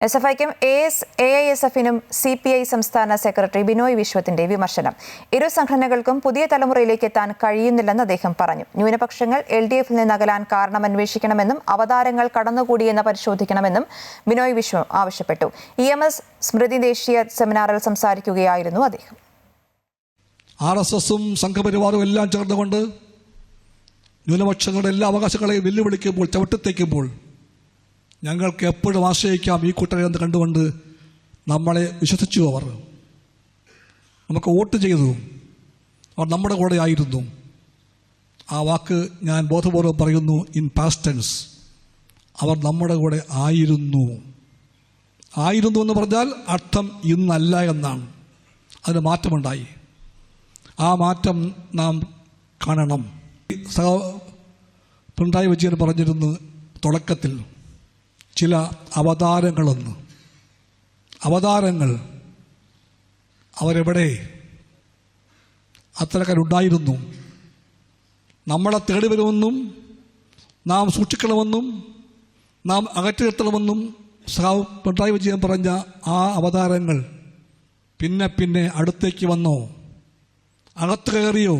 എസ്എഫ്ഐക്കും എഐഎസ്എഫിനും CPI സംസ്ഥാന secretary Binoy വിശ്വത്തിന്റെ വിമർശനം. ഇരു സംഘടനകൾക്കും പുതിയ തലമുറയിലേക്ക് എത്താൻ കഴിയുന്നില്ലെന്ന് അദ്ദേഹം പറഞ്ഞു. ന്യൂനപക്ഷങ്ങൾ എൽഡിഎഫിൽ നിന്ന് അകലാൻ കാരണം അന്വേഷിക്കണമെന്നും അവതാരങ്ങൾ കടന്നുകൂടിയെന്ന് പരിശോധിക്കണമെന്നും ബിനോയ് വിശ്വം ആവശ്യപ്പെട്ടു. ഇഎംഎസ് സ്മൃതി ദേശീയ സെമിനാറിൽ സംസാരിക്കുകയായിരുന്നു അദ്ദേഹം. ആർഎസ്എസും സംഘപരിവാറും എല്ലാം ചേർന്നുകൊണ്ട് ന്യൂനപക്ഷങ്ങളുടെ എല്ലാ അവകാശങ്ങളെയും വെല്ലുവിളിക്കുമ്പോൾ, ചവിട്ടിത്തേക്കുമ്പോൾ ഞങ്ങൾക്ക് എപ്പോഴും ആശ്രയിക്കാം ഈ കൂട്ടരെ എന്ന് കണ്ടുകൊണ്ട് നമ്മളെ വിശ്വസിച്ചു. അവർ നമുക്ക് വോട്ട് ചെയ്തു, അവർ നമ്മുടെ കൂടെ ആയിരുന്നു. ആ വാക്ക് ഞാൻ ബോധപൂർവ്വം പറയുന്നു, ഇൻ പാസ്റ്റ് ടെൻസ്. അവർ നമ്മുടെ കൂടെ ആയിരുന്നു എന്ന് പറഞ്ഞാൽ അർത്ഥം ഇന്നല്ല എന്നാണ്. അതിന് മാറ്റമുണ്ടായി. ആ മാറ്റം നാം കാണണം. പിണറായി വിജയൻ പറഞ്ഞിരുന്നു തുടക്കത്തിൽ ചില അവതാരങ്ങൾ അവരെവിടെ? അത്തരക്കാരുണ്ടായിരുന്നു. നമ്മളെ തേടി വരുമെന്നും നാം സൂക്ഷിക്കണമെന്നും നാം അകറ്റി നിർത്തണമെന്നും പിണറായി വിജയൻ പറഞ്ഞ ആ അവതാരങ്ങൾ പിന്നെ അടുത്തേക്ക് വന്നോ? അകത്ത് കയറിയോ?